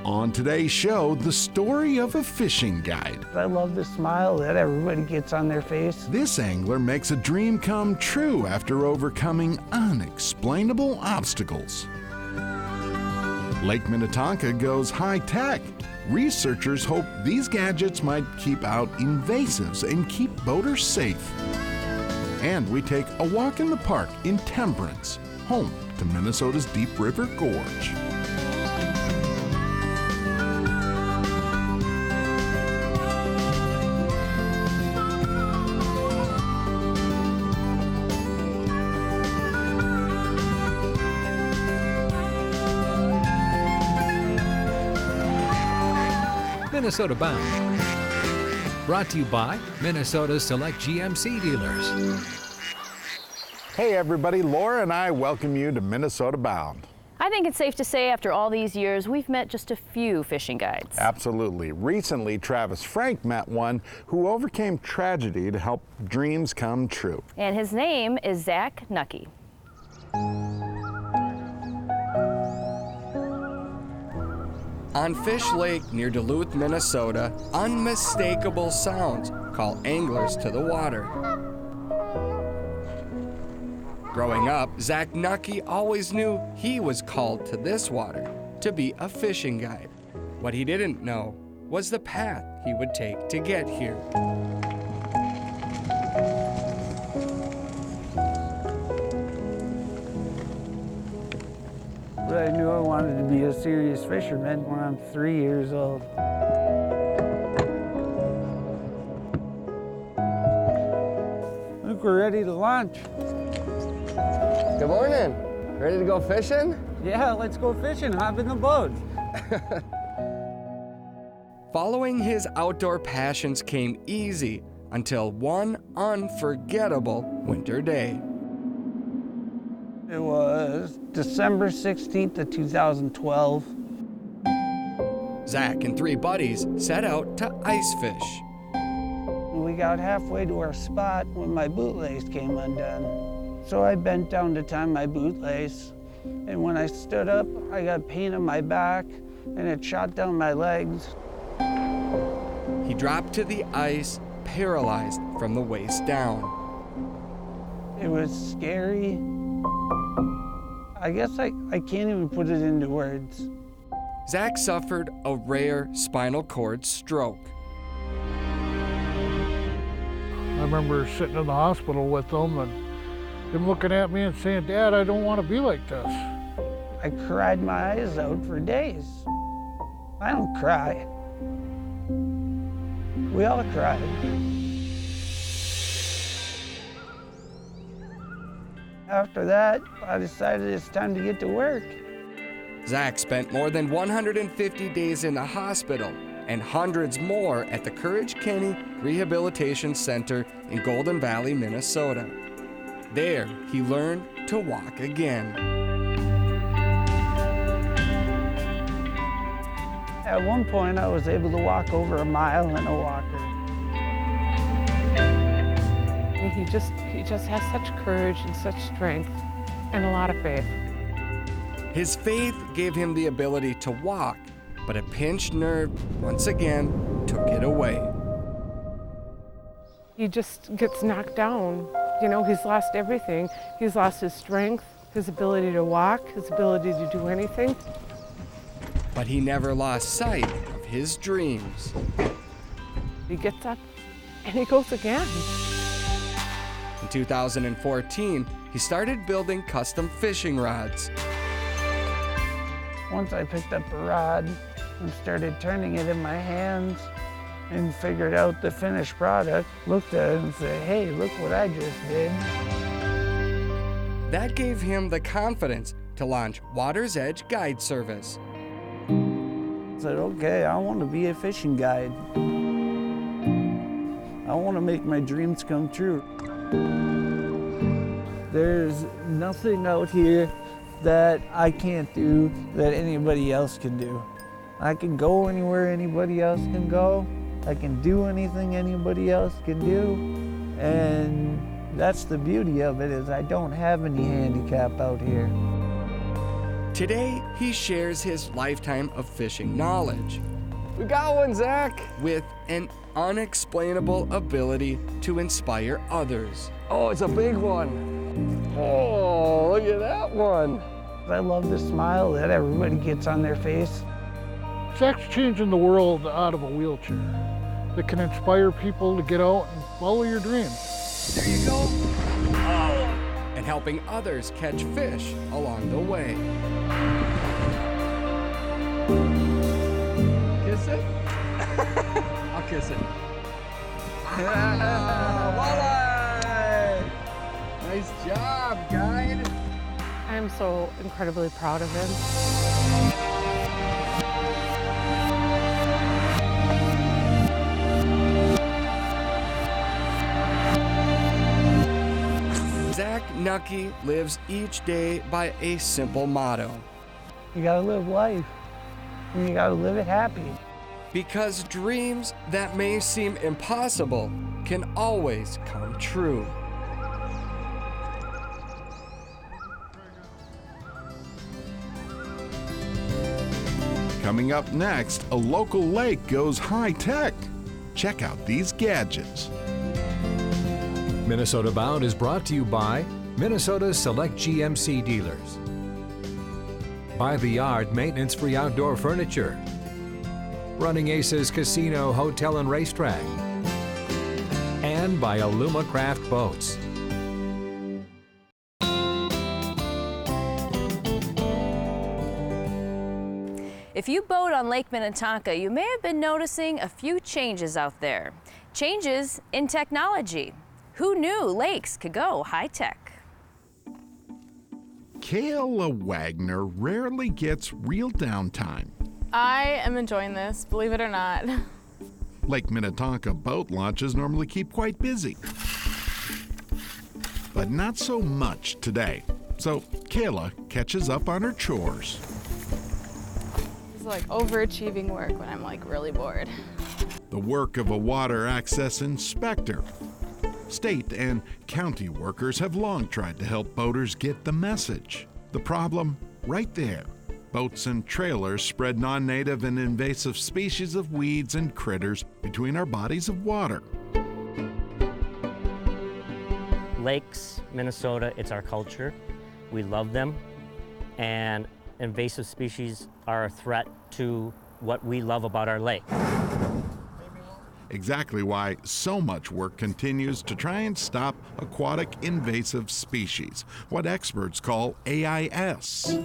On today's show, the story of a fishing guide. I love the smile that everybody gets on their face. This angler makes a dream come true after overcoming unexplainable obstacles. Lake Minnetonka goes high-tech. Researchers hope these gadgets might keep out invasives and keep boaters safe. And we take a walk in the park in Temperance, home to Minnesota's Deep River Gorge. Minnesota Bound. Brought to you by Minnesota's select GMC dealers. Hey everybody, Laura and I welcome you to Minnesota Bound. I think it's safe to say after all these years, we've met just a few fishing guides. Absolutely. Recently, Travis Frank met one who overcame tragedy to help dreams come true. And his name is Zach Knucky. On Fish Lake near Duluth, Minnesota, unmistakable sounds call anglers to the water. Growing up, Zach Knucky always knew he was called to this water to be a fishing guide. What he didn't know was the path he would take to get here. But I knew I wanted to be a serious fisherman when I'm 3 years old. I think we're ready to launch. Good morning. Ready to go fishing? Yeah, let's go fishing, hop in the boat. Following his outdoor passions came easy until one unforgettable winter day. It was December 16th of 2012. Zach and three buddies set out to ice fish. We got halfway to our spot when my bootlace came undone. So I bent down to tie my bootlace, and when I stood up, I got pain on my back, and it shot down my legs. He dropped to the ice, paralyzed from the waist down. It was scary. I guess I can't even put it into words. Zach suffered a rare spinal cord stroke. I remember sitting in the hospital with them and him looking at me and saying, "Dad, I don't want to be like this." I cried my eyes out for days. I don't cry. We all cried. After that, I decided it's time to get to work. Zach spent more than 150 days in the hospital and hundreds more at the Courage Kenny Rehabilitation Center in Golden Valley, Minnesota. There, he learned to walk again. At one point, I was able to walk over a mile in a walker. He just has such courage and such strength and a lot of faith. His faith gave him the ability to walk, but a pinched nerve once again took it away. He just gets knocked down. You know, he's lost everything. He's lost his strength, his ability to walk, his ability to do anything. But he never lost sight of his dreams. He gets up and he goes again. In 2014, he started building custom fishing rods. Once I picked up a rod and started turning it in my hands and figured out the finished product, looked at it and said, "Hey, look what I just did." That gave him the confidence to launch Water's Edge Guide Service. I said, okay, I want to be a fishing guide. I want to make my dreams come true. There's nothing out here that I can't do that anybody else can do. I can go anywhere anybody else can go. I can do anything anybody else can do. And that's the beauty of it, is I don't have any handicap out here. Today, he shares his lifetime of fishing knowledge. We got one, Zach! With an unexplainable ability to inspire others. Oh, it's a big one. Oh, look at that one. I love the smile that everybody gets on their face. Zach's changing the world out of a wheelchair that can inspire people to get out and follow your dreams. There you go. Oh. And helping others catch fish along the way. Kiss it? I'll kiss it. Walleye! Nice job, guide. I'm so incredibly proud of him. Zach Knucky lives each day by a simple motto. You gotta live life, and you gotta live it happy. Because dreams that may seem impossible can always come true. Coming up next, a local lake goes high-tech. Check out these gadgets. Minnesota Bound is brought to you by Minnesota's select GMC dealers, by the Yard maintenance-free outdoor furniture, Running Aces Casino, Hotel and Racetrack, and by Aluma Craft Boats. If you boat on Lake Minnetonka, you may have been noticing a few changes out there. Changes in technology. Who knew lakes could go high-tech? Kayla Wagner rarely gets real downtime. I am enjoying this, believe it or not. Lake Minnetonka boat launches normally keep quite busy. But not so much today. So Kayla catches up on her chores. It's like overachieving work when I'm like really bored. The work of a water access inspector. State and county workers have long tried to help boaters get the message. The problem, right there. Boats and trailers spread non-native and invasive species of weeds and critters between our bodies of water. Lakes, Minnesota, it's our culture. We love them. And invasive species are a threat to what we love about our lake. Exactly why so much work continues to try and stop aquatic invasive species, what experts call AIS.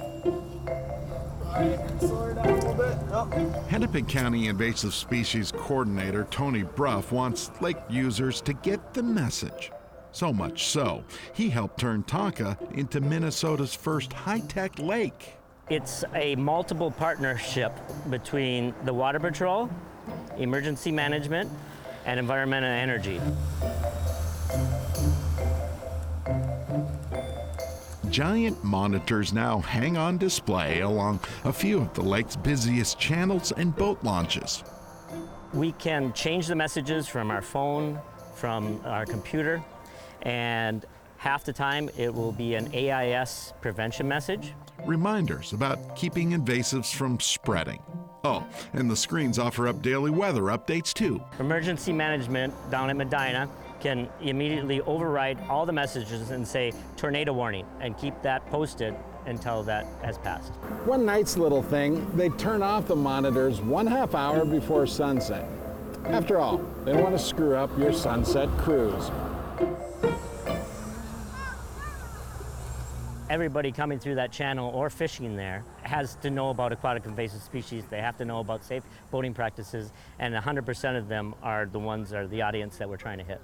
Hennepin County Invasive Species Coordinator Tony Bruff wants lake users to get the message. So much so, he helped turn Tonka into Minnesota's first high-tech lake. It's a multiple partnership between the Water Patrol, emergency management, and environment and energy. Giant monitors now hang on display along a few of the lake's busiest channels and boat launches. We can change the messages from our phone, from our computer, and half the time it will be an AIS prevention message. Reminders about keeping invasives from spreading. Oh, and the screens offer up daily weather updates too. Emergency management down at Medina can immediately override all the messages and say tornado warning and keep that posted until that has passed. One nice little thing, they turn off the monitors 1/2 hour before sunset. After all, they don't want to screw up your sunset cruise. Everybody coming through that channel or fishing there has to know about aquatic invasive species. They have to know about safe boating practices, and 100% of them are the ones, are the audience that we're trying to hit.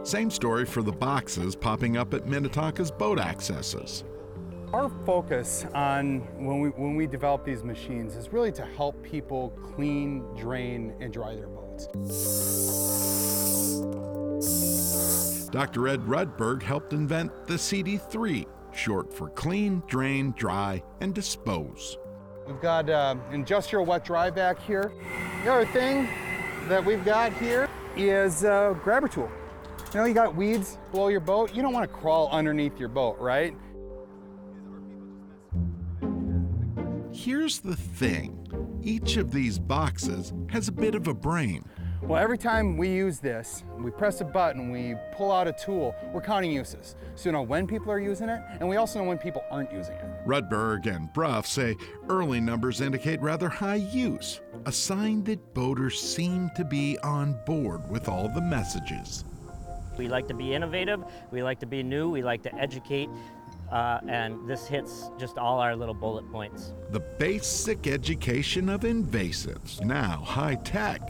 Same story for the boxes popping up at Minnetonka's boat accesses. Our focus on when we develop these machines is really to help people clean, drain, and dry their boats. Dr. Ed Rudberg helped invent the CD3, short for clean, drain, dry, and dispose. We've got industrial wet dry back here. The other thing that we've got here is a grabber tool. You know, you got weeds below your boat, you don't want to crawl underneath your boat, right? Here's the thing. Each of these boxes has a bit of a brain. Well, every time we use this, we press a button, we pull out a tool, we're counting uses. So you know when people are using it, and we also know when people aren't using it. Rudberg and Bruff say early numbers indicate rather high use, a sign that boaters seem to be on board with all the messages. We like to be innovative, we like to be new, we like to educate, and this hits just all our little bullet points. The basic education of invasives, now high tech.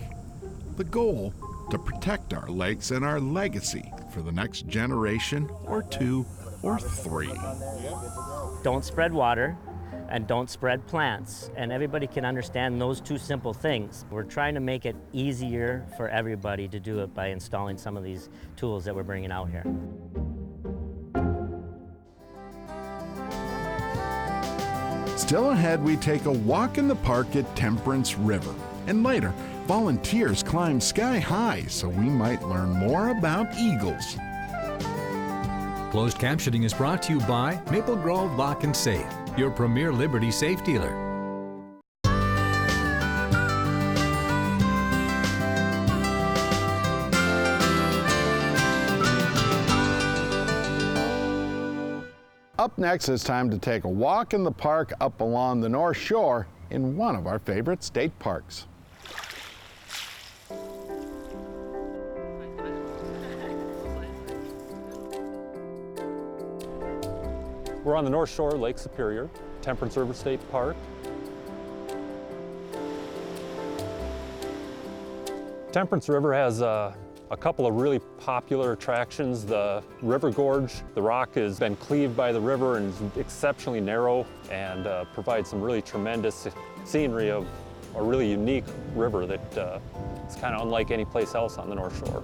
The goal, to protect our lakes and our legacy for the next generation or 2 or 3. Don't spread water and don't spread plants. And everybody can understand those 2 simple things. We're trying to make it easier for everybody to do it by installing some of these tools that we're bringing out here. Still ahead, we take a walk in the park at Temperance River. And later, volunteers climb sky high so we might learn more about eagles. Closed captioning is brought to you by Maple Grove Lock and Safe, your premier Liberty safe dealer. Up next, it's time to take a walk in the park up along the North Shore in one of our favorite state parks. We're on the North Shore, Lake Superior, Temperance River State Park. Temperance River has a couple of really popular attractions. The River Gorge, the rock has been cleaved by the river and is exceptionally narrow and provides some really tremendous scenery of a really unique river that is kind of unlike any place else on the North Shore.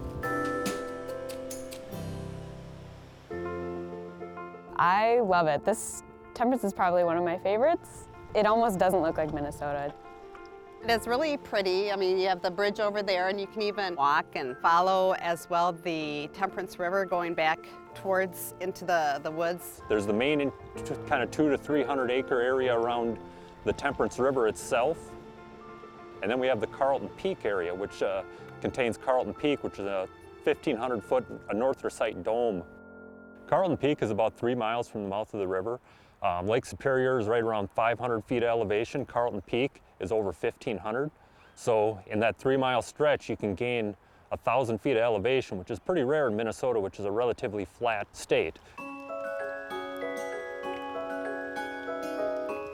I love it. This Temperance is probably one of my favorites. It almost doesn't look like Minnesota. It's really pretty. I mean, you have the bridge over there, and you can even walk and follow as well the Temperance River going back towards into the woods. There's the main kind of 200 to 300 acre area around the Temperance River itself. And then we have the Carlton Peak area, which contains Carlton Peak, which is a 1,500 foot anorthosite dome. Carlton Peak is about 3 miles from the mouth of the river. Lake Superior is right around 500 feet elevation. Carlton Peak is over 1,500. So in that 3 mile stretch, you can gain 1,000 feet of elevation, which is pretty rare in Minnesota, which is a relatively flat state.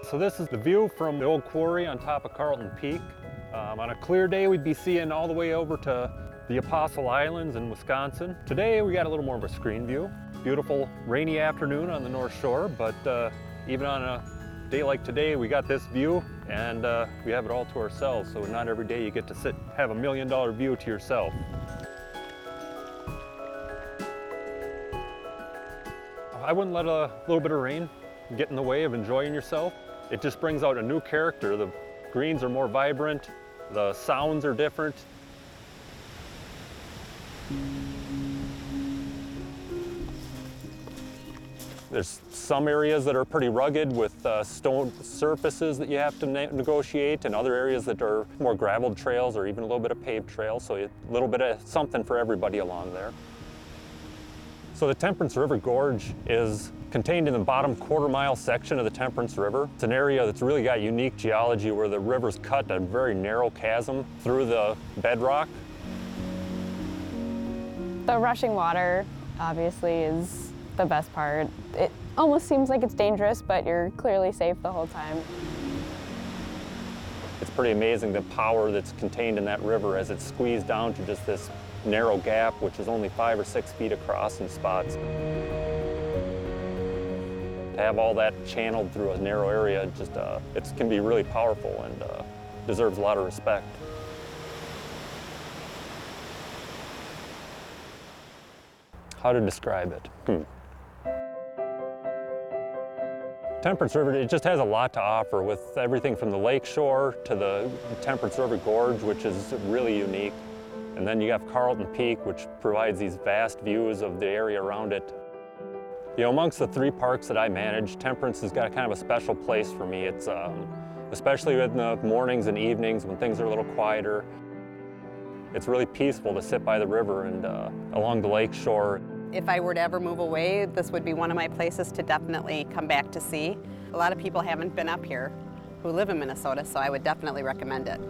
So this is the view from the old quarry on top of Carlton Peak. On a clear day, we'd be seeing all the way over to the Apostle Islands in Wisconsin. Today, we got a little more of a screen view. Beautiful rainy afternoon on the North Shore, but even on a day like today, we got this view and we have it all to ourselves. So not every day you get to sit, have $1 million view to yourself. I wouldn't let a little bit of rain get in the way of enjoying yourself. It just brings out a new character. The greens are more vibrant, the sounds are different. There's some areas that are pretty rugged with stone surfaces that you have to negotiate, and other areas that are more graveled trails or even a little bit of paved trails, so a little bit of something for everybody along there. So the Temperance River Gorge is contained in the bottom quarter-mile section of the Temperance River. It's an area that's really got unique geology where the river's cut a very narrow chasm through the bedrock. The rushing water, obviously, is the best part. It almost seems like it's dangerous, but you're clearly safe the whole time. It's pretty amazing the power that's contained in that river as it's squeezed down to just this narrow gap, which is only 5 or 6 feet across in spots. To have all that channeled through a narrow area, just it can be really powerful and deserves a lot of respect. How to describe it? Temperance River, it just has a lot to offer with everything from the lake shore to the Temperance River Gorge, which is really unique. And then you have Carlton Peak, which provides these vast views of the area around it. You know, amongst the 3 parks that I manage, Temperance has got kind of a special place for me. It's especially in the mornings and evenings when things are a little quieter. It's really peaceful to sit by the river and along the lake shore. If I were to ever move away, this would be one of my places to definitely come back to see. A lot of people haven't been up here who live in Minnesota, so I would definitely recommend it.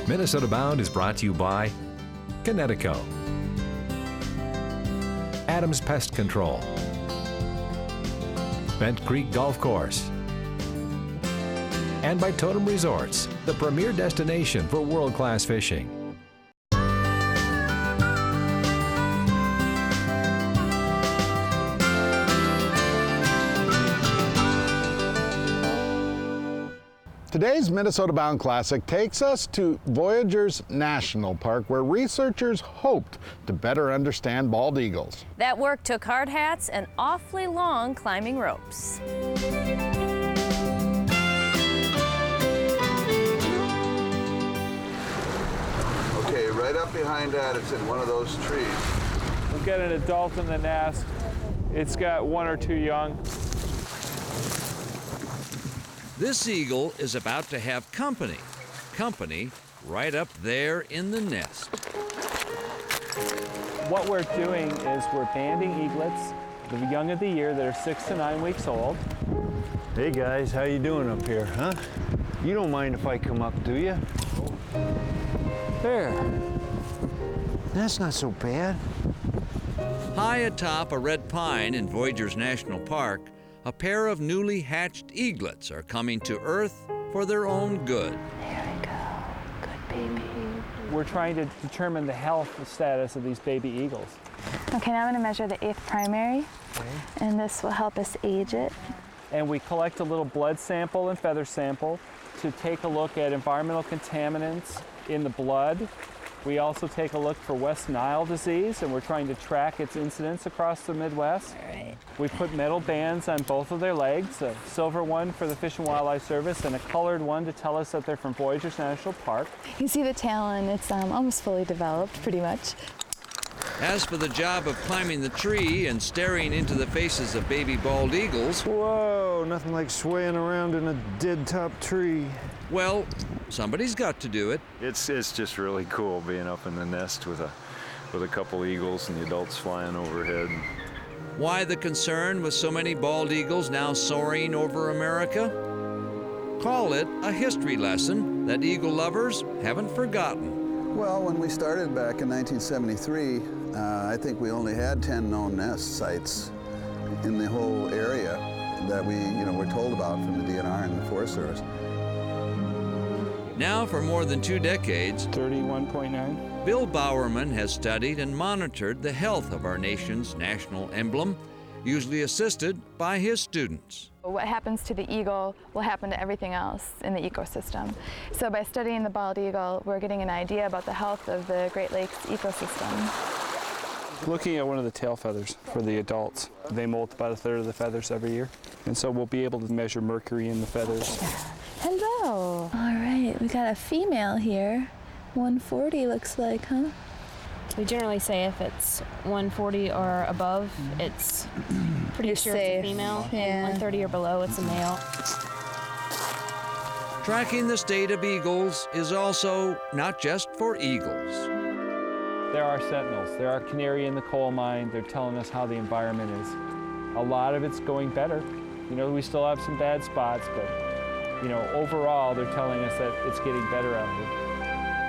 Minnesota Bound is brought to you by Connecticut, Adams Pest Control, Bent Creek Golf Course, and by Totem Resorts, the premier destination for world-class fishing. Today's Minnesota Bound Classic takes us to Voyageurs National Park, where researchers hoped to better understand bald eagles. That work took hard hats and awfully long climbing ropes. Okay, right up behind that, it's in one of those trees. We've got an adult in the nest. It's got 1 or 2 young. This eagle is about to have company. Company right up there in the nest. What we're doing is we're banding eaglets, the young of the year that are 6 to 9 weeks old. Hey guys, how you doing up here, huh? You don't mind if I come up, do you? There. That's not so bad. High atop a red pine in Voyageurs National Park, a pair of newly hatched eaglets are coming to Earth for their own good. There we go. Good baby. We're trying to determine the health status of these baby eagles. Okay, now I'm going to measure the 8th primary, and this will help us age it. And we collect a little blood sample and feather sample to take a look at environmental contaminants in the blood. We also take a look for West Nile disease, and we're trying to track its incidence across the Midwest. Right. We put metal bands on both of their legs, a silver one for the Fish and Wildlife Service and a colored one to tell us that they're from Voyageurs National Park. You can see the tail, and it's almost fully developed, pretty much. As for the job of climbing the tree and staring into the faces of baby bald eagles, whoa, nothing like swaying around in a dead top tree. Well, somebody's got to do it. It's just really cool being up in the nest with a couple eagles and the adults flying overhead. Why the concern with so many bald eagles now soaring over America? Call it a history lesson that eagle lovers haven't forgotten. Well, when we started back in 1973, I think we only had 10 known nest sites in the whole area that we were told about from the DNR and the Forest Service. Now, for more than 2 decades, 31.9. Bill Bowerman has studied and monitored the health of our nation's national emblem, usually assisted by his students. What happens to the eagle will happen to everything else in the ecosystem. So by studying the bald eagle, we're getting an idea about the health of the Great Lakes ecosystem. Looking at one of the tail feathers for the adults, they molt about 1/3 of the feathers every year. And so we'll be able to measure mercury in the feathers. Hello. All right, we got a female here. 140 looks like, huh? We generally say if it's 140 or above, it's pretty sure safe. It's a female. Yeah. And 130 or below, it's a male. Tracking the state of eagles is also not just for eagles. There are sentinels. There are canary in the coal mine. They're telling us how the environment is. A lot of it's going better. We still have some bad spots, but overall, they're telling us that it's getting better out here.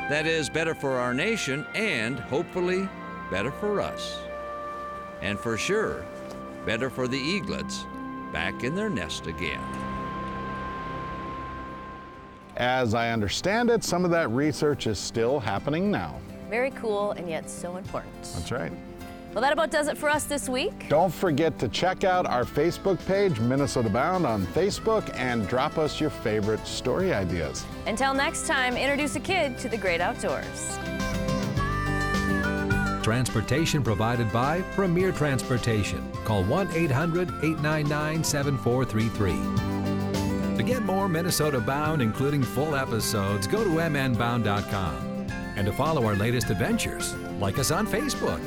That is better for our nation and, hopefully, better for us. And for sure, better for the eaglets back in their nest again. As I understand it, some of that research is still happening now. Very cool and yet so important. That's right. Well, that about does it for us this week. Don't forget to check out our Facebook page, Minnesota Bound on Facebook, and drop us your favorite story ideas. Until next time, introduce a kid to the great outdoors. Transportation provided by Premier Transportation. Call 1-800-899-7433. To get more Minnesota Bound, including full episodes, go to mnbound.com. And to follow our latest adventures, like us on Facebook.